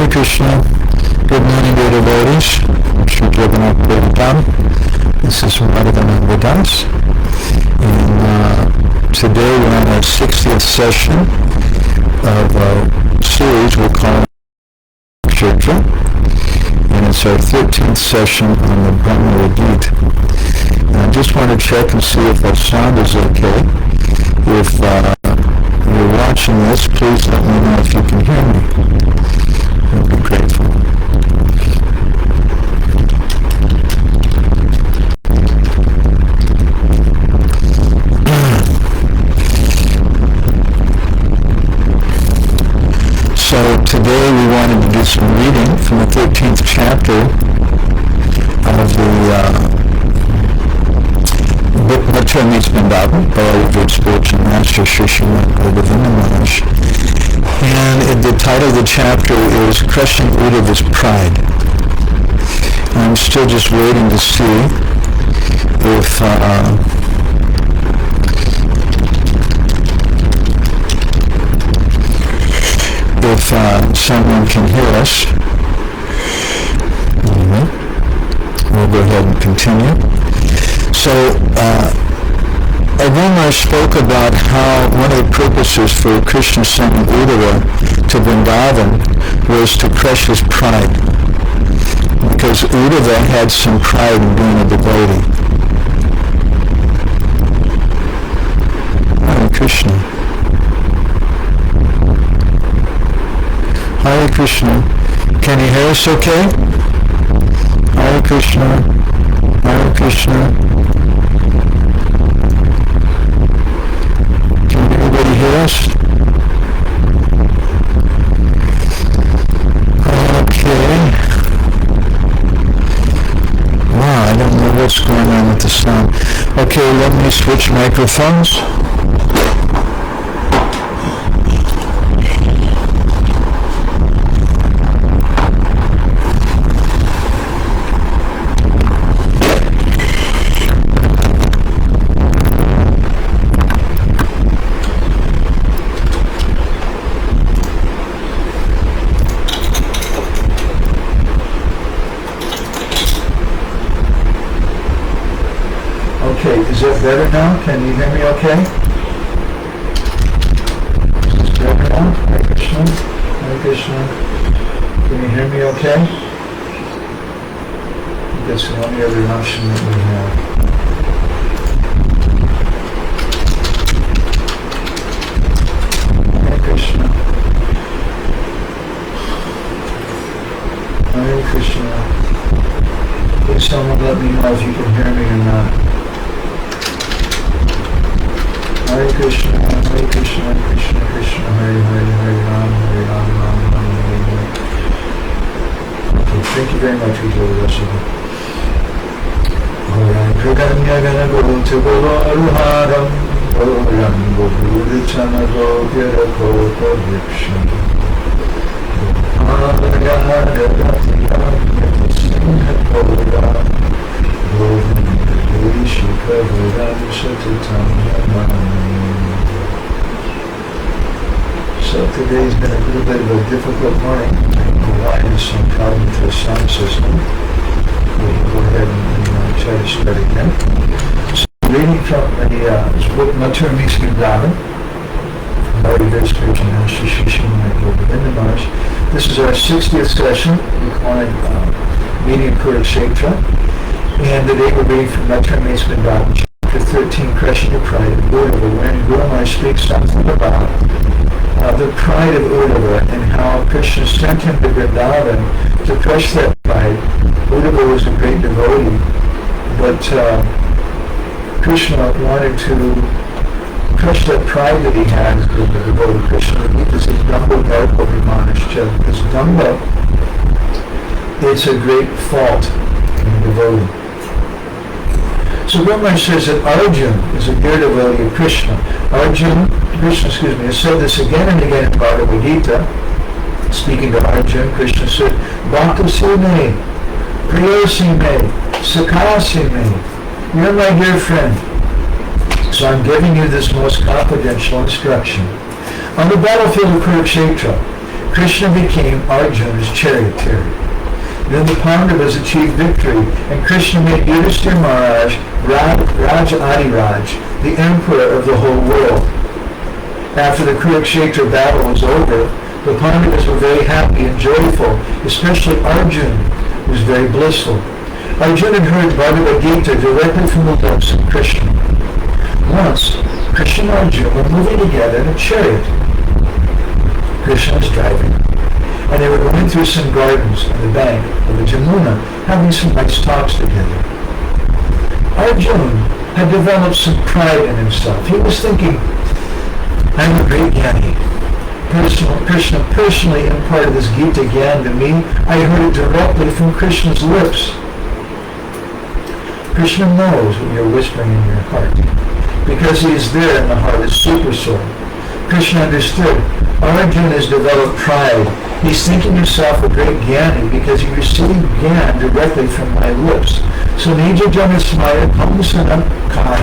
Hare Krishna. Good morning, dear devotees. Shri Jagannath. This is Madhavananda Das. And today we're on our 60th session of a series we're calling Kurukshetra. And it's our 13th session on the Bhramara-gita. And I just want to check and see if our sound is okay. If you're watching this, please let me know if you can hear me. I'd be grateful. So today we wanted to do some reading from the 13th chapter of the book Mathura Meets Vrindavan by our great spiritual master Srimad Govinda. And the title of the chapter is Crushing Uddhava's Pride. I'm still just waiting to see if someone can hear us. We'll go ahead and continue. So, Bhramara spoke about how one of the purposes for Krishna sending Uddhava to Vrindavan was to crush his pride, because Uddhava had some pride in being a devotee. Hare Krishna. Hare Krishna. Can you hear us okay? Hare Krishna. Hare Krishna. Hear us? Okay. Wow, I don't know what's going on with the sound. Okay, let me switch microphones. Is it better now? Can you hear me okay? Is this better now? Hare Krishna? Hare Krishna? Can you hear me okay? That's the only other option that we have. Hare Krishna. Hare Krishna. Please someone let me know if you can hear me or not. Hare Krishna, Hare Krishna, Krishna Krishna, Hare Hare, Hare Ram, Ram Hare Hare. Okay, thank you very much for the rest of it. Goran Praganya Gana Gota Golo Aruharam, Goran Guruditana Gokira Kota Vriksham. Goran Gata Singha Gora, Govinda Shikha Goran Satatam. So today's been a little bit of a difficult morning. I don't know why there's some problem with the sound system. We'll go ahead and try to start again. So reading from the book Mathura Meets Vrindavan by the very spiritual master Srimad Govinda. This is our 60th session. We're calling meeting Kurukshetra. And today we're reading from Mathura Meets Vrindavan, chapter 13, Crushing the Pride of Uddhava, when Gour speaks something about the pride of Uddhava and how Krishna sent him to Vrindavan to crush that pride. Uddhava was a great devotee, but Krishna wanted to crush that pride that he had as the devotee. Krishna because it's Dhamma Dharma Vimanascha, because Dhamma, it's a great fault in a devotee. So Bhramara says that Arjuna is a dear devotee of Krishna. Krishna has said this again and again in Bhramara-gita. Speaking to Arjuna, Krishna said, Bhakta me, Priyosi me, Sakasi me. You're my dear friend. So I'm giving you this most confidential instruction. On the battlefield of Kurukshetra, Krishna became Arjuna's charioteer. Then the Pandavas achieved victory, and Krishna made Yudhishthira Maharaj Raja Adiraj, the emperor of the whole world. After the Kurukshetra battle was over, the Pandavas were very happy and joyful, especially Arjuna was very blissful. Arjuna heard Bhramara-gita directly from the lips of Krishna. Once, Krishna and Arjuna were moving together in a chariot. Krishna was driving, and they were going through some gardens on the bank of the Jamuna, having some nice talks together. Arjuna had developed some pride in himself. He was thinking, I'm a great Jnani. Krishna personally imparted this Gita Gyan to me. I heard it directly from Krishna's lips. Krishna knows what you're whispering in your heart, because he is there in the heart as super soul. Krishna understood. Arjuna has developed pride. He's thinking himself a great Jnani because he received Gyan directly from my lips. So Nija Jana Smaya Kamsana Kai.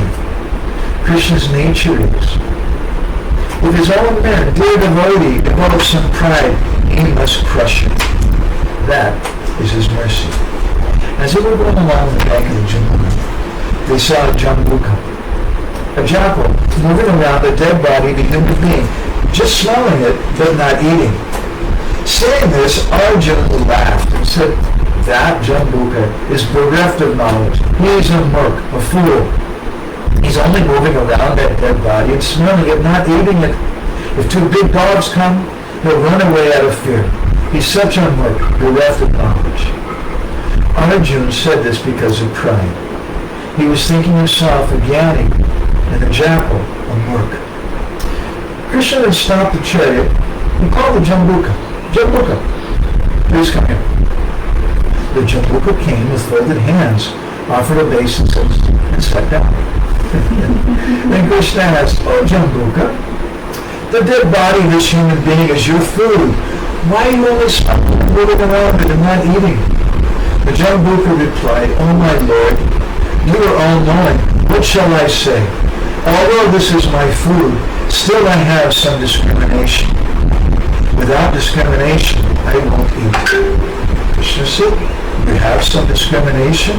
Krishna's nature is. If his own man, dear devotee, develops some pride, he must crush it. That is his mercy. As they were going along the bank of the Jamuna, they saw a jambuka, a jackal, moving around a dead body of a human being, just smelling it, but not eating. Saying this, Arjuna laughed and said, that jambuka is bereft of knowledge. He is a murk, a fool. He's only moving around that dead body and smelling it, not eating it. If two big dogs come, he'll run away out of fear. He's such a murk, bereft of knowledge. Arjuna said this because of pride. He was thinking himself a Jnani and the jackal a murk. Krishna had stopped the chariot and called the jambuka. Jambuka, please come here. The jambuka came with folded hands, offered obeisance, and sat down. Then Krishna asked, oh jambuka, the dead body of this human being is your food. Why are you only moving around it and not eating? The jambuka replied, oh my Lord, you are all-knowing. What shall I say? Although this is my food, still I have some discrimination. Without discrimination, I won't eat. Krishna said, you have some discrimination?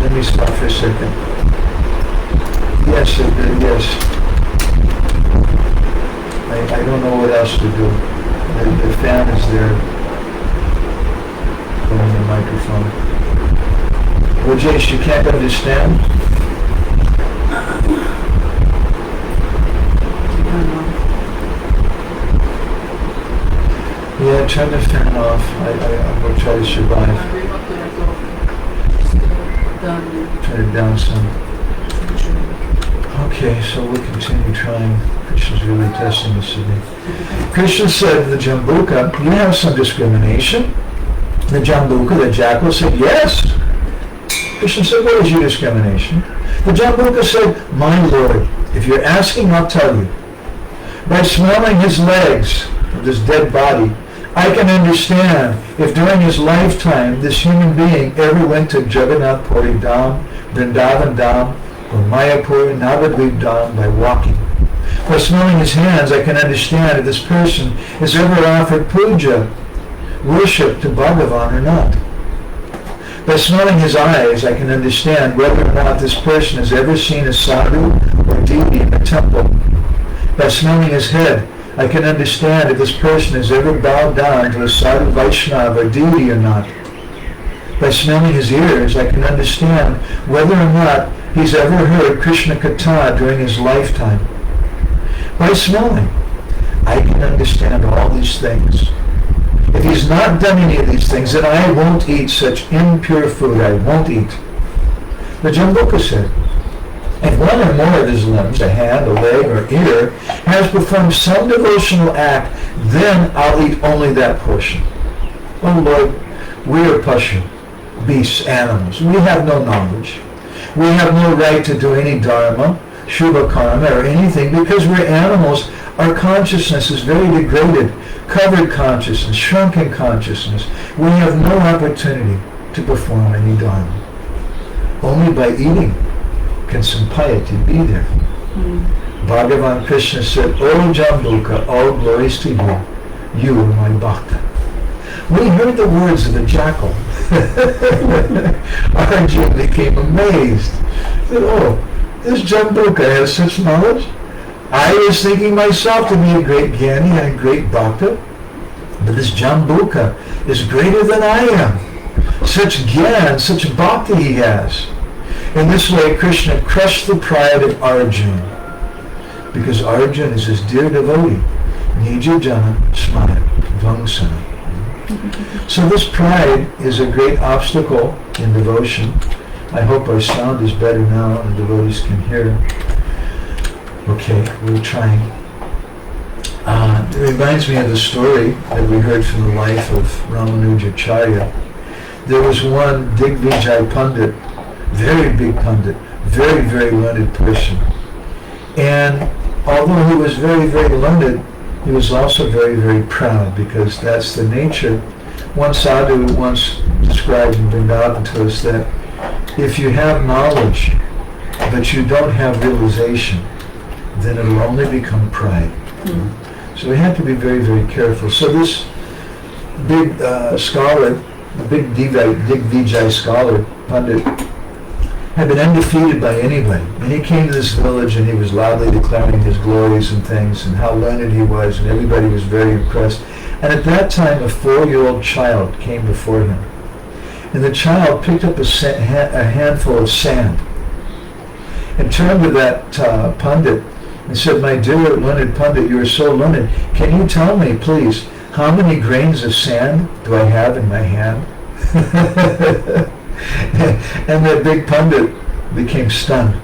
Let me stop for a second. Yes, yes. I don't know what else to do. The fan is there. Going the microphone. Rajesh, you can't understand? Yeah, turn the fan off. I will try to survive. Turn it down some. Okay, so we'll continue trying. Krishna's really testing us today. Krishna said to the jambuka, you have some discrimination? The jambuka, the jackal, said, yes. Krishna said, what is your discrimination? The jambuka said, my Lord, if you're asking, I'll tell you. By smelling his legs of this dead body, I can understand if during his lifetime this human being ever went to Jagannath Puri Dham, Vrindavan Dham, or Mayapur, Navadvip Dham by walking. By smelling his hands, I can understand if this person has ever offered puja, worship to Bhagavan or not. By smelling his eyes, I can understand whether or not this person has ever seen a sadhu or deity in a temple. By smelling his head, I can understand if this person has ever bowed down to a sadhu Vaishnava or deity or not. By smelling his ears, I can understand whether or not he's ever heard Krishna Katha during his lifetime. By smelling, I can understand all these things. If he's not done any of these things, then I won't eat such impure food. I won't eat. The jambuka said, if one or more of his limbs, a hand, a leg, or ear, has performed some devotional act, then I'll eat only that portion. Oh Lord, we are pashu, beasts, animals. We have no knowledge. We have no right to do any dharma, shubha karma, or anything because we're animals. Our consciousness is very degraded, covered consciousness, shrunken consciousness. We have no opportunity to perform any dharma. Only by eating can some piety be there. Bhagavan Krishna said, "O Jambuka, all glories to you. You are my bhakta." When he heard the words of the jackal, Arjuna became amazed. He said, "Oh, this Jambuka has such knowledge? I was thinking myself to be a great Jnani and a great bhakta, but this Jambuka is greater than I am. Such Jnana, such bhakti he has." In this way, Krishna crushed the pride of Arjuna, because Arjuna is his dear devotee. Nija jana smaya dvangsana. So this pride is a great obstacle in devotion. I hope our sound is better now and the devotees can hear. Okay, we're trying. It reminds me of the story that we heard from the life of Ramanujacharya. There was one Digvijay Pandit, very big Pandit, very, very learned person. And although he was very, very learned, he was also very, very proud, because that's the nature. One sadhu once described in Vrindavan to us that if you have knowledge but you don't have realization, then it will only become pride. So we have to be very, very careful. So this big scholar, the big Digvijay scholar, Pandit, had been undefeated by anybody. And he came to this village and he was loudly declaring his glories and things and how learned he was, and everybody was very impressed. And at that time, a 4-year-old child came before him. And the child picked up a handful of sand and turned to that Pandit and said, "My dear learned Pandit, you are so learned. Can you tell me, please, how many grains of sand do I have in my hand?" And that big Pandit became stunned.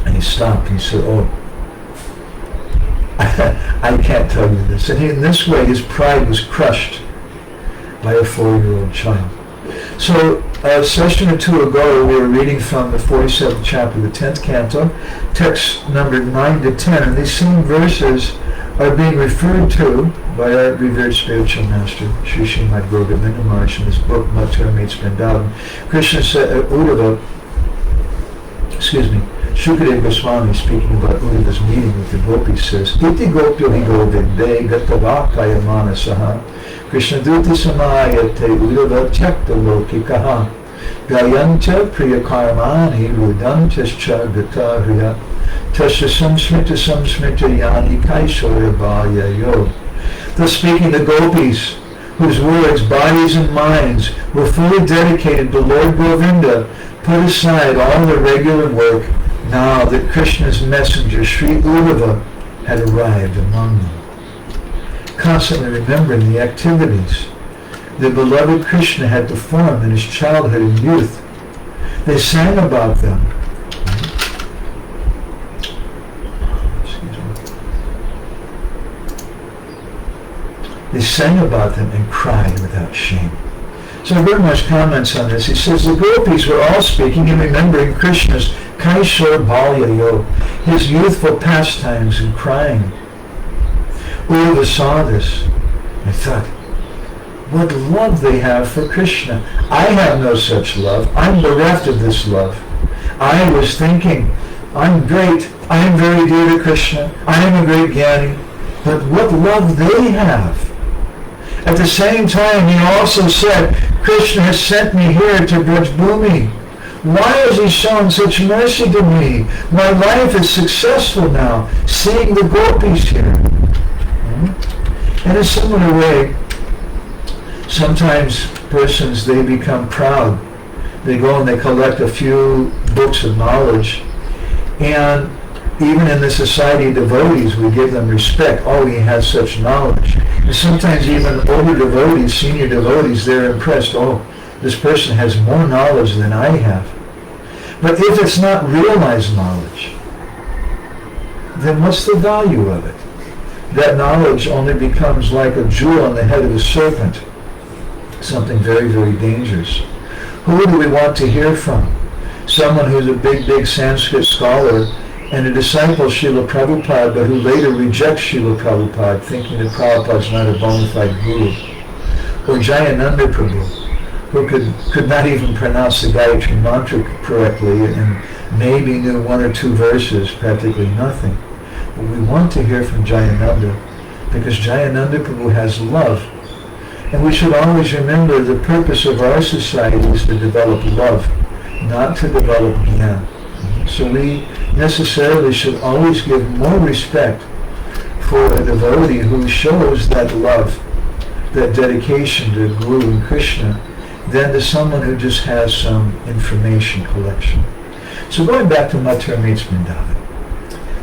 And he stopped and he said, "Oh, I can't tell you this." And in this way, his pride was crushed by a 4-year-old child. So a session or two ago, we were reading from the 47th chapter of the 10th canto, text number 9 to 10, and these same verses are being referred to by our revered spiritual master, Sri Srimad Govinda Maharaj, in his book, Mathura Meets Vrindavan. Krishna said, Shukadeva Goswami, speaking about Uddhava's meeting with the gopis, says, "Iti gopyo hi govinde gatavakaya manasaha Krishna duti samayate Uddhava tyakta lokikaha gayanta priyakarmani rudantascha gatahriya tasya samsmita yani kaishorya bhaya yo." Thus speaking, the gopis, whose words, bodies and minds were fully dedicated to Lord Govinda, put aside all their regular work now that Krishna's messenger, Sri Uddhava, had arrived among them. Constantly remembering the activities the beloved Krishna had performed in his childhood and youth, they sang about them. They sang about them and cried without shame. So Bhramara's comments on this. He says, the gopis were all speaking and remembering Krishna's Kaishor Balya Yog, his youthful pastimes, and crying. Uddhava saw this and thought, what love they have for Krishna. I have no such love. I'm bereft of this love. I was thinking, I'm great. I am very dear to Krishna. I am a great Jnani. But what love they have. At the same time, he also said, Krishna has sent me here to Braj Bhumi. Why has he shown such mercy to me? My life is successful now, seeing the gopis here. In a similar way, sometimes persons, they become proud. They go and they collect a few books of knowledge, and even in the society of devotees, we give them respect. Oh, he has such knowledge. And sometimes even older devotees, senior devotees, they're impressed. Oh, this person has more knowledge than I have. But if it's not realized knowledge, then what's the value of it? That knowledge only becomes like a jewel on the head of a serpent. Something very, very dangerous. Who do we want to hear from? Someone who's a big, big Sanskrit scholar and a disciple of Srila Prabhupada, but who later rejects Srila Prabhupada, thinking that Prabhupada's not a bona fide guru. Or Jayananda Prabhu, who could not even pronounce the Gayatri mantra correctly and maybe knew one or two verses, practically nothing. But we want to hear from Jayananda because Jayananda Prabhu has love. And we should always remember the purpose of our society is to develop love, not to develop jnana. So we necessarily should always give more respect for a devotee who shows that love, that dedication to Guru and Krishna, than to someone who just has some information collection. So going back to Mathura Meets Vrindavan,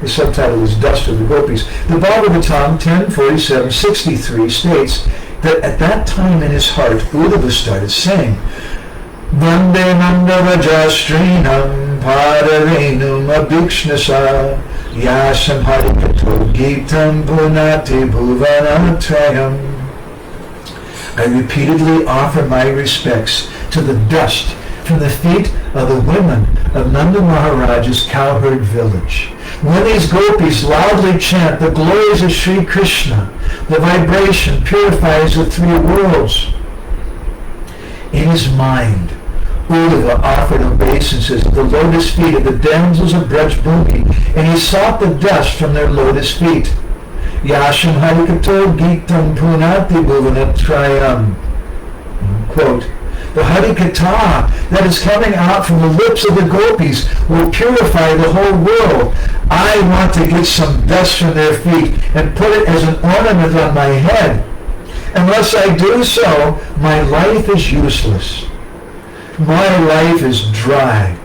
the subtitle is Dust of the Gopis. The Bhagavatam 10:47-63 states that at that time in his heart, Uddhava started saying, Vande Mandavajastrinam Pararenum Abhikshnasa Yasam Harikato Gitam Punati Bhuvanatrayam. I repeatedly offer my respects to the dust from the feet of the women of Nanda Maharaja's cowherd village. When these gopis loudly chant the glories of Sri Krishna, the vibration purifies the three worlds. In his mind, Uddhava offered obeisances at the lotus feet of the damsels of Brajbhumi, and he sought the dust from their lotus feet. Yasham Harikato Gitam Punati Bhuvanatrayam. Quote, the Harikatha that is coming out from the lips of the gopis will purify the whole world. I want to get some dust from their feet and put it as an ornament on my head. Unless I do so, my life is useless. My life is dry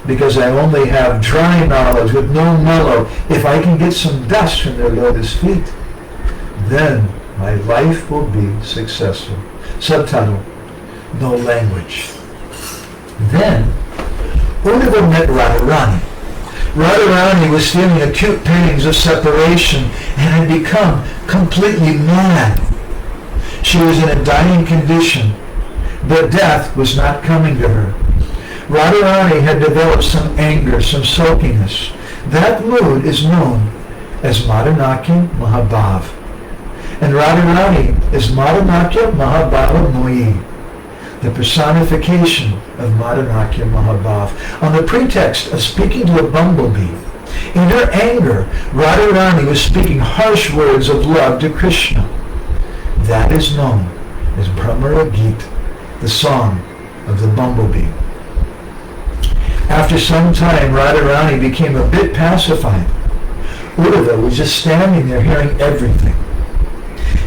because I only have dry knowledge with no mellow. If I can get some dust from their lotus feet, then my life will be successful. Subtitle, No Language. Then, Uddhava met Radharani. Radharani was feeling acute pains of separation and had become completely mad. She was in a dying condition, but death was not coming to her. Radharani had developed some anger, some sulkiness. That mood is known as Madhanakya Mahabhav. And Radharani is Madhanakya Mahabhava Moyi, the personification of Madhanakya Mahabhav. On the pretext of speaking to a bumblebee, in her anger, Radharani was speaking harsh words of love to Krishna. That is known as Bhramara-gita, the song of the bumblebee. After some time, Radharani became a bit pacified. Uddhava was just standing there hearing everything.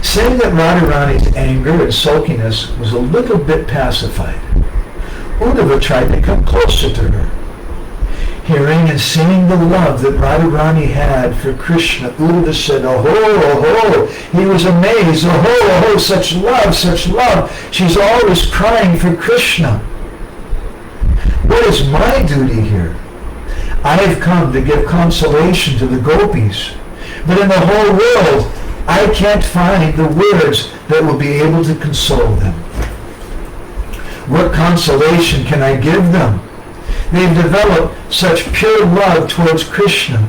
Saying that Radharani's anger and sulkiness was a little bit pacified, Uddhava tried to come closer to her. Hearing and seeing the love that Radharani had for Krishna, Uddhava said, oh, he was amazed, oh, such love, she's always crying for Krishna. What is my duty here? I have come to give consolation to the gopis, but in the whole world, I can't find the words that will be able to console them. What consolation can I give them? They've developed such pure love towards Krishna.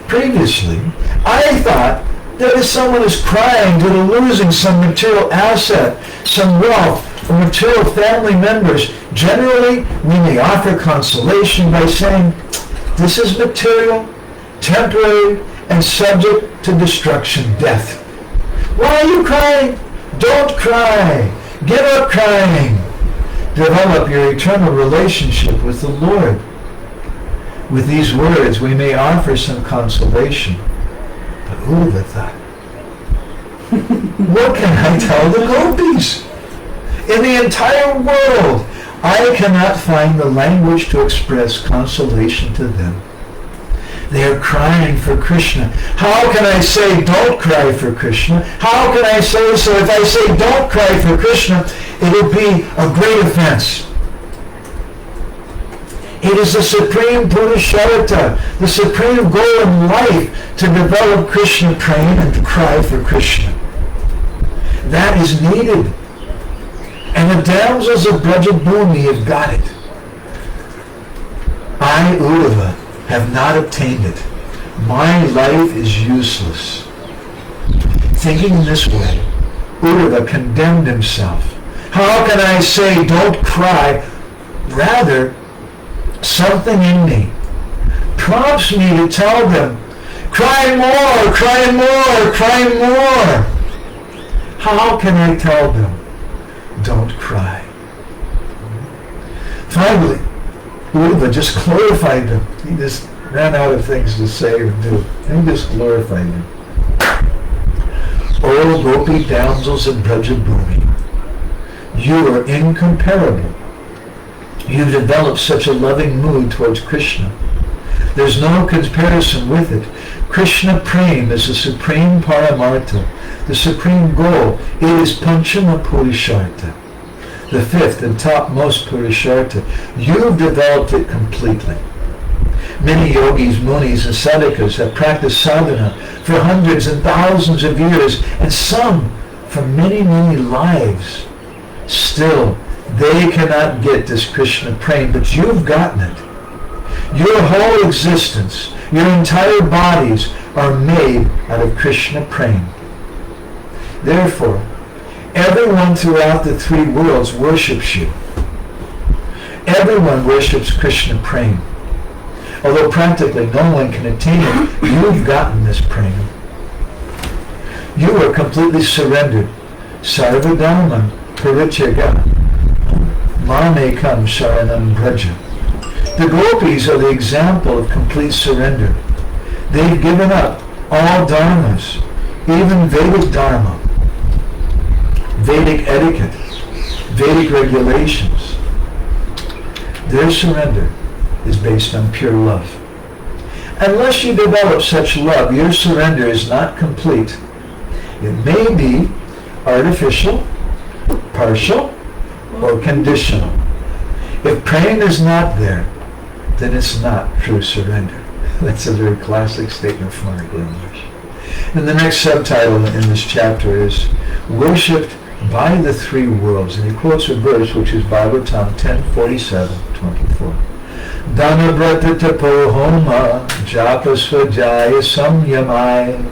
Previously, I thought that if someone is crying due to losing some material asset, some wealth, or material family members, generally we may offer consolation by saying, this is material, temporary, and subject to destruction, death. Why are you crying? Don't cry. Give up crying. Develop your eternal relationship with the Lord. With these words, we may offer some consolation. But Uddhava thought, what can I tell the gopis? In the entire world, I cannot find the language to express consolation to them. They are crying for Krishna. How can I say don't cry for Krishna? How can I say so? If I say don't cry for Krishna, it will be a great offense. It is the supreme Purushartha, the supreme goal in life, to develop Krishna prema and to cry for Krishna. That is needed. And the damsels of Brajabhumi have got it. I, Uddhava, have not obtained it. My life is useless. Thinking in this way, Uddhava condemned himself. How can I say don't cry? Rather, something in me prompts me to tell them, Cry more, cry more, cry more. How can I tell them? Don't cry. Finally, Buddha just glorified them. He just ran out of things to say or do. And he just glorified them. O Gopi damsels in Brajabhumi, you are incomparable. You've developed such a loving mood towards Krishna. There's no comparison with it. Krishna Prem is the supreme paramartha, the supreme goal. It is Panchama Purushartha, the fifth and topmost Purushartha. You've developed it completely. Many yogis, munis, and sadhakas have practiced sadhana for hundreds and thousands of years, and some for many, many lives. Still, they cannot get this Krishna Prem, but you've gotten it. Your whole existence, your entire bodies are made out of Krishna Prem. Therefore, everyone throughout the three worlds worships you. Everyone worships Krishna Prem. Although practically no one can attain it, you've gotten this Prem. You are completely surrendered. Sarvadharma Parityagya Mamekam Sharanam Braja. The gopis are the example of complete surrender. They've given up all dharmas, even Vedic dharma, Vedic etiquette, Vedic regulations. Their surrender is based on pure love. Unless you develop such love, your surrender is not complete. It may be artificial, partial, or conditional. If praying is not there, then it's not true surrender. That's a very classic statement from our Guru Maharaj. And the next subtitle in this chapter is Worshipped by the Three Worlds. And he quotes a verse which is Bhagavatam 10:47-24. Dhanabrata tapo homa japa svajaya samyamai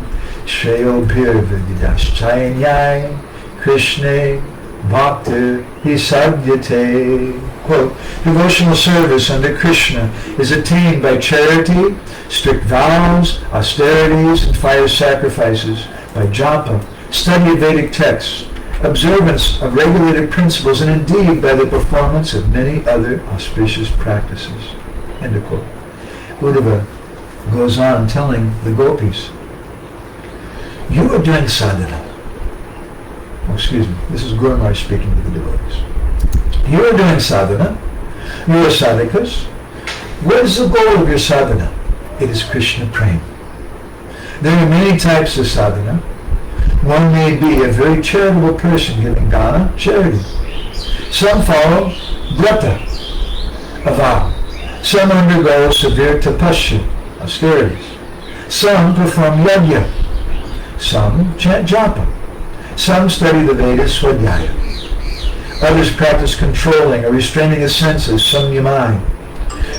shreyo bhirvidaschayanyai krishne bhaktir hisadyate. Quote, devotional service under Krishna is attained by charity, strict vows, austerities, and fire sacrifices, by japa, study of Vedic texts, observance of regulated principles, and indeed by the performance of many other auspicious practices. End of quote. Uddhava goes on telling the gopis, you are doing sadhana. Oh, excuse me, this is Guru Maharaj speaking to the devotees. You are doing sadhana. You are sadhakas. What is the goal of your sadhana? It is Krishna Prem. There are many types of sadhana. One may be a very charitable person giving dana, charity. Some follow vrata, a vow. Some undergo severe tapasya, austerities. Some perform yajna. Some chant japa. Some study the Vedas swadhyaya. Others practice controlling or restraining the senses, samyamai.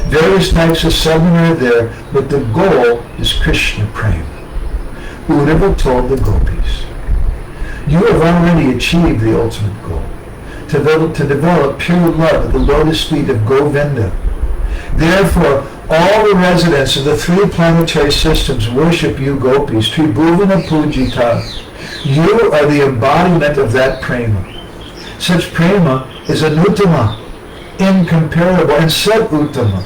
Various types of sadhana are there, but the goal is Krishna Prem. Uddhava told the gopis, you have already achieved the ultimate goal, to develop pure love at the lotus feet of Govinda. Therefore, all the residents of the three planetary systems worship you gopis, Tribhuvana Pujita. You are the embodiment of that prema. Such prema is anuttama, incomparable, and sub-uttama,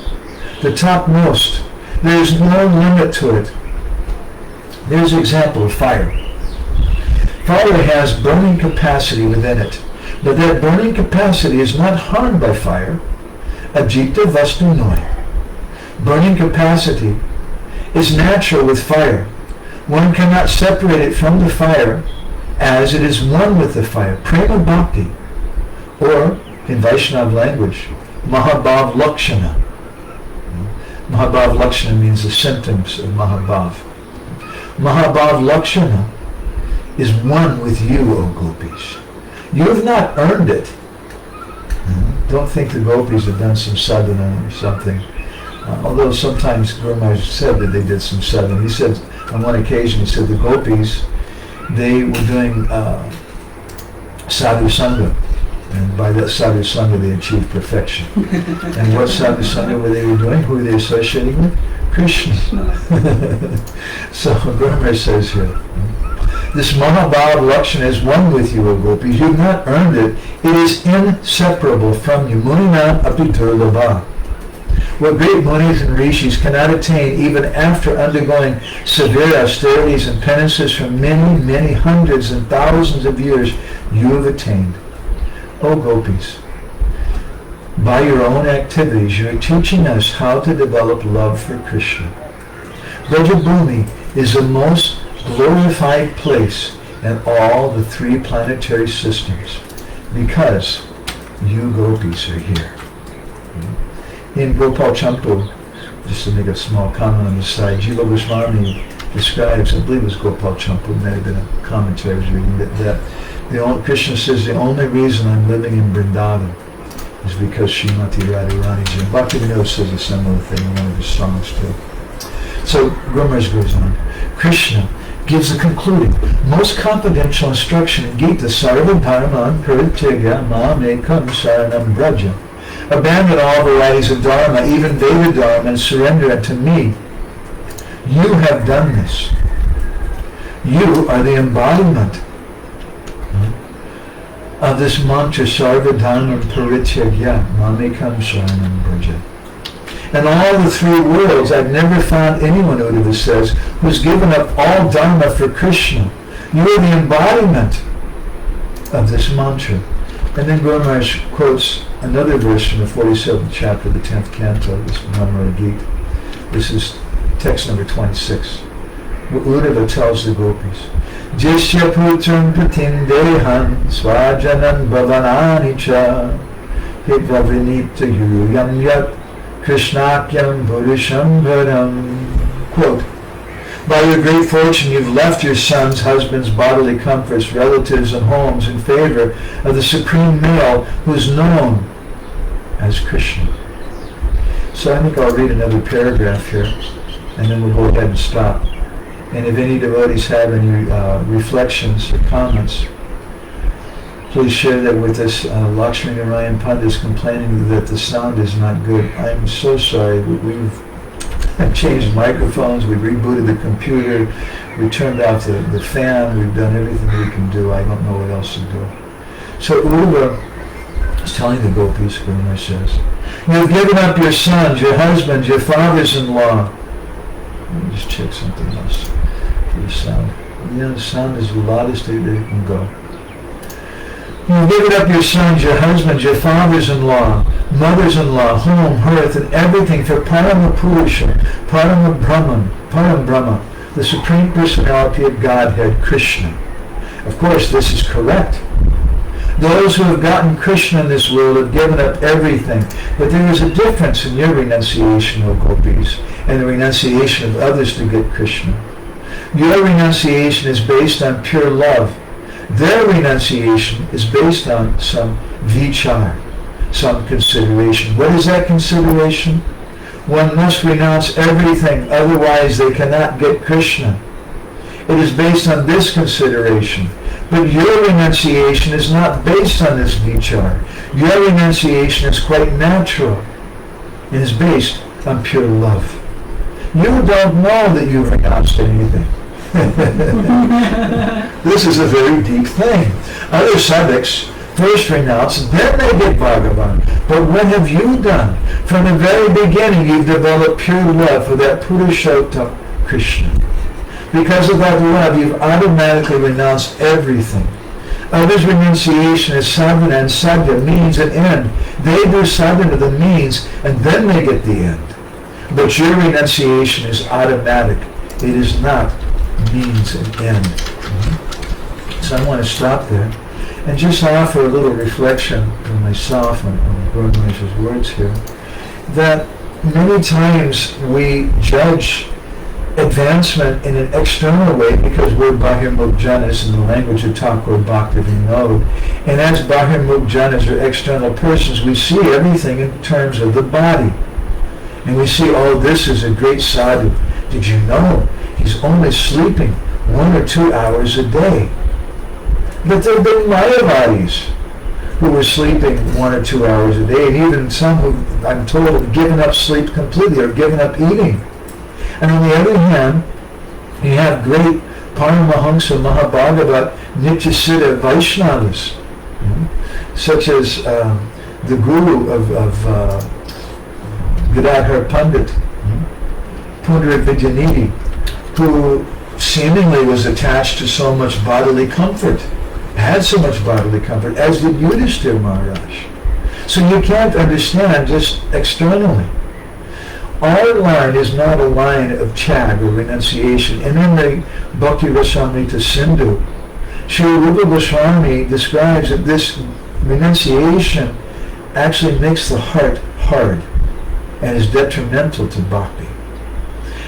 the topmost. There is no limit to it. There's an example of fire. Fire has burning capacity within it, but that burning capacity is not harmed by fire. Ajita vastu noi. Burning capacity is natural with fire. One cannot separate it from the fire, as it is one with the fire. Prema bhakti, or in Vaishnava language, Mahabhav Lakshana. Mahabhav Lakshana means the symptoms of Mahabhav. Mahabhav Lakshana is one with you, O gopis. You have not earned it. Don't think the gopis have done some sadhana or something. Although sometimes Guru Maharaj said that they did some sadhana. He said, on one occasion, he said the gopis, they were doing sadhu sangha. And by that sadhu sangha, they achieved perfection. And what sadhu sangha were they doing? Who were they associating with? Krishna. So Gour says here, this Mahabhav Lakshana is one with you, O gopis. You've not earned it. It is inseparable from you. Muninam api durlabha. What great munis and rishis cannot attain even after undergoing severe austerities and penances for many, many hundreds and thousands of years, you have attained. O gopis, by your own activities, you are teaching us how to develop love for Krishna. Brajabhumi is the most glorified place in all the 3 planetary systems because you gopis are here. In Gopal Champu, just to make a small comment on the side, Jiva Goswami describes, I believe it was Gopal Champu, it may have been a commentary I was reading, that Krishna says the only reason I'm living in Vrindavan is because Srimati Radharani ji. And Bhaktivinoda says a similar thing in one of his songs too. So Gour goes on. Krishna gives the concluding, most confidential instruction in Gita, Sarva Dharman Parityagya Mam Ekam Saranam Braja. Abandon all varieties of Dharma, even Veda Dharma, and surrender it to me. You have done this. You are the embodiment of this mantra, Sarva Dharma Parityagya Mam Ekam Saranam Braja. In all the 3 worlds, I've never found anyone, Uddhava says, who's given up all Dharma for Krishna. You are the embodiment of this mantra. And then Gour quotes another verse from the 47th chapter of the 10th canto, this Bhramara-gita. This is text number 26. Uddhava tells the gopis, Jishya putram pratindehan swajanam bhavanani cha hidvavinita yuyam yat Krishnakyam Purusham Varam. Quote, by your great fortune you've left your sons, husbands, bodily comforts, relatives, and homes in favor of the supreme male who is known as Krishna. So I think I'll read another paragraph here, and then we'll go ahead and stop. And if any devotees have any reflections or comments, please share that with us. Lakshmi Narayan Pandit is complaining that the sound is not good. I'm so sorry. We've changed microphones. We rebooted the computer. We turned off the fan. We've done everything we can do. I don't know what else to do. So Uddhava is telling the gopis, Gour says, you've given up your sons, your husbands, your fathers-in-law. Let me just check something else for the sound. Yeah, the sound is the loudest that it can go. You've given up your sons, your husbands, your fathers-in-law, mothers-in-law, home, hearth, and everything for Parama Purusha, Parama Brahman, Param Brahma, the Supreme Personality of Godhead, Krishna. Of course, this is correct. Those who have gotten Krishna in this world have given up everything. But there is a difference in your renunciation, O gopis, and the renunciation of others to get Krishna. Your renunciation is based on pure love. Their renunciation is based on some vichar, some consideration. What is that consideration? One must renounce everything, otherwise they cannot get Krishna. It is based on this consideration. But your renunciation is not based on this vichar. Your renunciation is quite natural and is based on pure love. You don't know that you've renounced anything. This is a very deep thing. Other sadhaks first renounce, then they get Bhagavan. But what have you done? From the very beginning, you've developed pure love for that Purushottam Krishna. Because of that love, you've automatically renounced everything. Others' renunciation is sadhana, and sadhana means an end. They do sadhana, the means, and then they get the end. But your renunciation is automatic. It is not means and end. So I want to stop there and just offer a little reflection for myself on Gour Mahesh's words here, that many times we judge advancement in an external way because we're Bahirmukjanas in the language of Thakur Bhaktivinoda. And as Bahirmukjanas or external persons, we see everything in terms of the body. And we see, oh, this is a great sadhu. Did you know he's only sleeping 1 or 2 hours a day? But there have been Mayavadis who were sleeping 1 or 2 hours a day, and even some who, I'm told, have given up sleep completely or given up eating. And on the other hand, You have great Paramahamsa Mahabhagavat Nityasiddha Vaishnavas, such as the guru of Gadadhar Pandit, Pundarik Vidyanidhi, who seemingly was attached to so much bodily comfort, had so much bodily comfort, as did Yudhishthira Maharaj. So you can't understand just externally. Our line is not a line of chag or renunciation. And in the Bhakti Rasamrita Sindhu, Sri Rupa Goswami describes that this renunciation actually makes the heart hard and is detrimental to bhakti.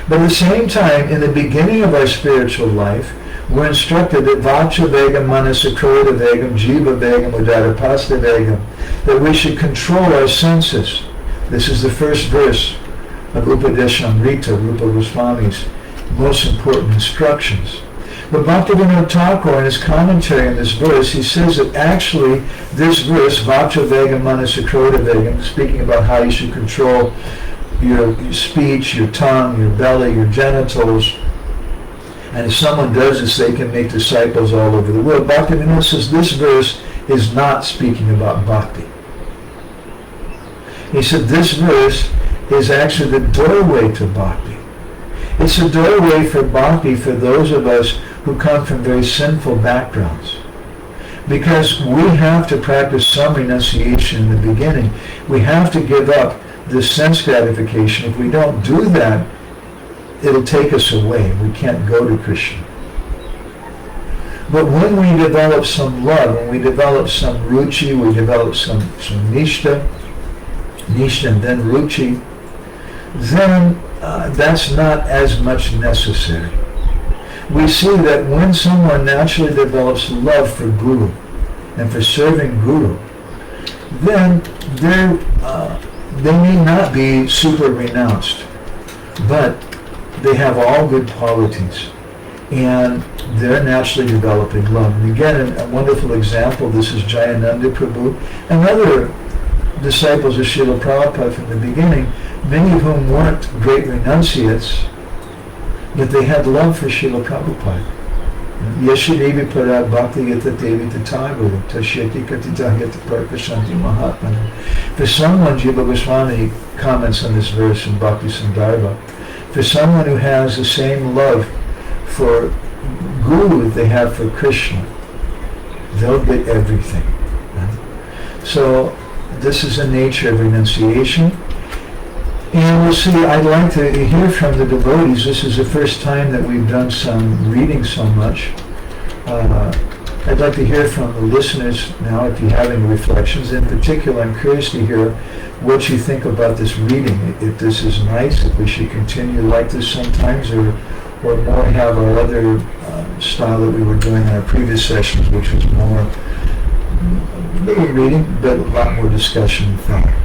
But at the same time, in the beginning of our spiritual life, we're instructed that Vacha Vegam, Manasa Krodha Vegam, Jiva Vegam, Udarapasta Vegam, that we should control our senses. This is the first verse of Upadeshamrita, Rupa Goswami's most important instructions. But Bhaktivinoda Thakur, in his commentary on this verse, he says that actually this verse, Vacha Vegam, Manasa Krodha Vegam, speaking about how you should control your speech, your tongue, your belly, your genitals, and if someone does this, they can make disciples all over the world. Bhaktivinoda says this verse is not speaking about bhakti. He said this verse is actually the doorway to bhakti. It's a doorway for bhakti for those of us who come from very sinful backgrounds. Because we have to practice some renunciation in the beginning. We have to give up this sense gratification. If we don't do that, it'll take us away. We can't go to Krishna. But when we develop some love, when we develop some ruchi, we develop some nishta and then ruchi, then that's not as much necessary. We see that when someone naturally develops love for Guru and for serving Guru, then they may not be super renounced, but they have all good qualities, and they're naturally developing love. And again, a wonderful example, this is Jayananda Prabhu and other disciples of Srila Prabhupada from the beginning, many of whom weren't great renunciates, but they had love for Srila Prabhupada. Yashadevi Parad Bhakti Yata Devi Tataguru Tashyati Katita Yata Parkashanti Mahatmana. For someone, Jiva Goswami comments on this verse in Bhakti Sandarbha, for someone who has the same love for Guru that they have for Krishna, they'll get everything. So this is the nature of renunciation. And we'll see, I'd like to hear from the devotees. This is the first time that we've done some reading so much. I'd like to hear from the listeners now if you have any reflections. In particular, I'm curious to hear what you think about this reading. If this is nice, if we should continue like this sometimes, or more have our other style that we were doing in our previous sessions, which was more little reading, but a lot more discussion and thought.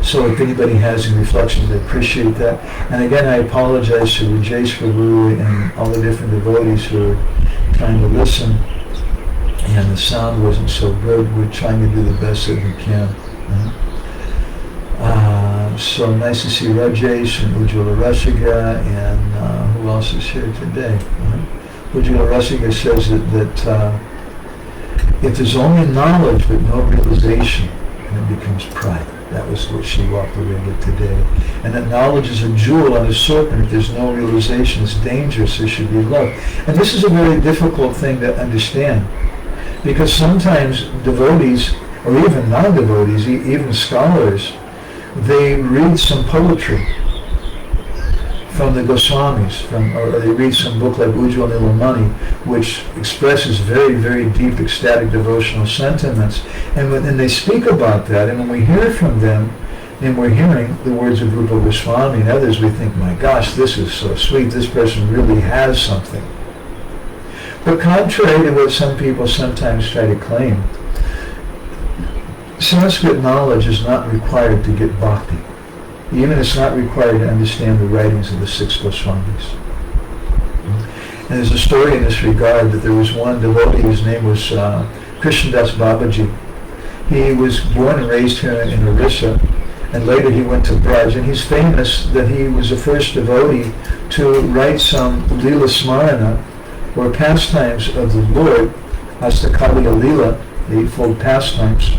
So if anybody has any reflections, I appreciate that. And again, I apologize to Rajesh Prabhu and all the different devotees who are trying to listen. And the sound wasn't so good. We're trying to do the best that we can. So nice to see Rajesh and Ujjwala Rasiga, and who else is here today? Ujjwala Rasiga says that if there's only knowledge but no realization, then it becomes pride. That was what she walked away with today. And that knowledge is a jewel on a serpent. If there's no realization, it's dangerous. There should be love. And this is a very difficult thing to understand, because sometimes devotees, or even non-devotees, even scholars, they read some poetry from the Goswamis, or they read some book like Ujjwal Nilamani, which expresses very, very deep ecstatic devotional sentiments. And when they speak about that, and when we hear from them, and we're hearing the words of Rupa Goswami and others, we think, my gosh, this is so sweet, this person really has something. But contrary to what some people sometimes try to claim, Sanskrit knowledge is not required to get bhakti. Even it's not required to understand the writings of the six Goswamis. And there's a story in this regard that there was one devotee whose name was Krishnadas Babaji. He was born and raised here in Orissa, And later he went to Braj, and he's famous that he was the first devotee to write some Leela Smarana, or pastimes of the Lord, Astakaliya Leela, the eightfold pastimes.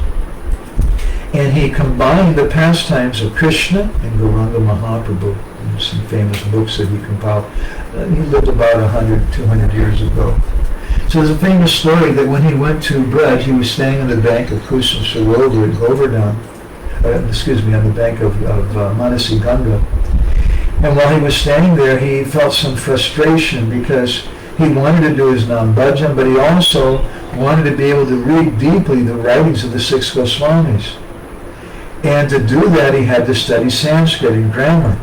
And he combined the pastimes of Krishna and Gauranga Mahaprabhu, some famous books that he compiled. He lived about 100, 200 years ago. So there's a famous story that when he went to Braj, he was staying on the bank of Kusum Sarovar in Govardhan, on the bank of Manasi Ganga. And while he was staying there, he felt some frustration because he wanted to do his Nam Bhajan, but he also wanted to be able to read deeply the writings of the six Goswamis. And to do that, he had to study Sanskrit and grammar.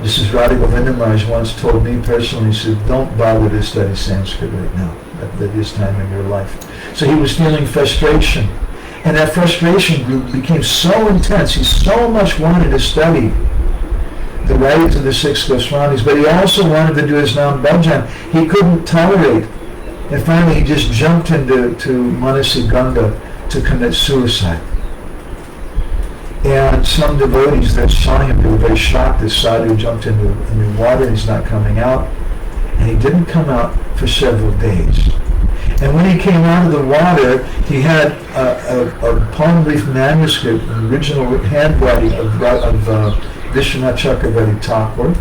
This is Radha Govinda Maharaj once told me personally, he said, don't bother to study Sanskrit right now, at this time in your life. So he was feeling frustration. And that frustration became so intense. He so much wanted to study the writings of the six Goswamis, but he also wanted to do his Nam Bhajan. He couldn't tolerate. And finally he just jumped into Manasi Ganga to commit suicide. And some devotees that saw him, they were very shocked. This sadhu jumped into the water and he's not coming out. And he didn't come out for several days. And when he came out of the water, he had a palm leaf manuscript, an original handwriting of Vishwanath Chakravarti Thakur.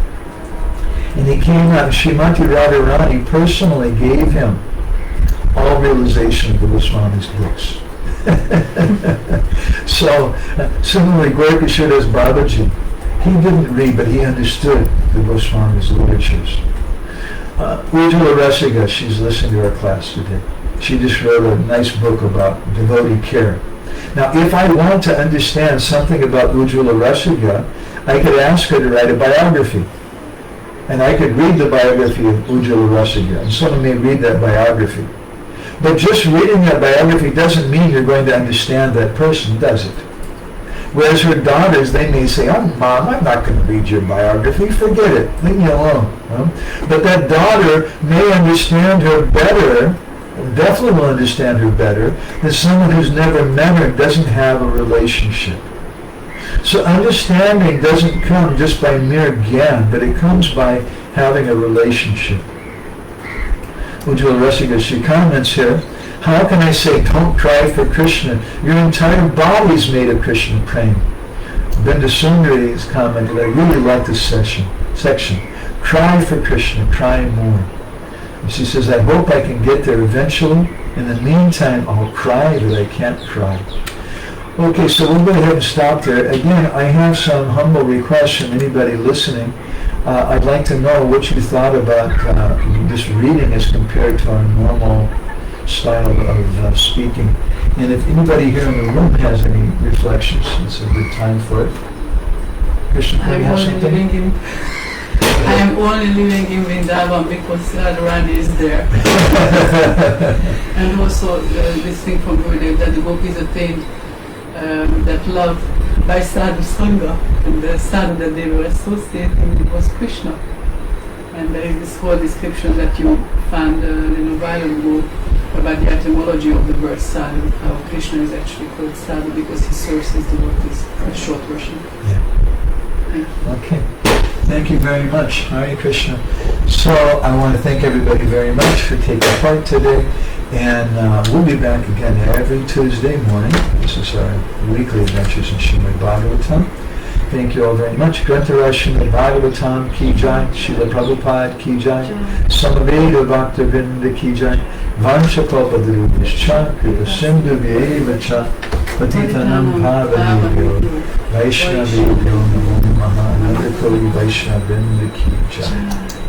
And he came out, and Srimati Radharani personally gave him all realization of the Goswami's books. So, similarly, Gorakeshwara's Babaji, he didn't read, but he understood the Goswami's literatures. Ujjwala Rasiga, she's listening to our class today. She just wrote a nice book about devotee care. Now, if I want to understand something about Ujjwala Rasiga, I could ask her to write a biography. And I could read the biography of Ujjwala Rasiga, and someone may read that biography. But just reading that biography doesn't mean you're going to understand that person, does it? Whereas her daughters, they may say, oh, Mom, I'm not going to read your biography. Forget it. Leave me alone. But that daughter may understand her better, definitely will understand her better, than someone who's never met her and doesn't have a relationship. So understanding doesn't come just by mere gyan, but it comes by having a relationship. Ujjwala Rasiga, she comments here, how can I say, don't cry for Krishna? Your entire body is made of Krishna prema. Binda Sundari has commented, I really like this section. Cry for Krishna, cry more. And she says, I hope I can get there eventually. In the meantime, I'll cry, but I can't cry. Okay, so we'll go ahead and stop there. Again, I have some humble requests from anybody listening. I'd like to know what you thought about this reading as compared to our normal style of speaking. And if anybody here in the room has any reflections, it's a good time for it. Krishna, I am only living in Vrindavan because Radharani is there. And also this thing from Gurudev that the gopis attained that love by sadhu sangha, and the sadhu that they were associating was Krishna. And there is this whole description that you found a little while ago about the etymology of the word sadhu, how Krishna is actually called sadhu because he serves his devotees, a short version. Yeah. Okay. Thank you very much. Hare Krishna. So I want to thank everybody very much for taking part today. And we'll be back again every Tuesday morning. This is our weekly adventures in Srimad Bhagavatam. Thank you all very much. Grantaraj Srimad Bhagavatam ki jai. Srila Prabhupada ki jai. Samaveda Bhaktavinda ki jai. Vanchakalpadurubhischa kripa sindhu vyevacha patitanam pavanebhyo Vaishnavebhyo namo namaha. Ananda Koli Vaishnavinda ki jai.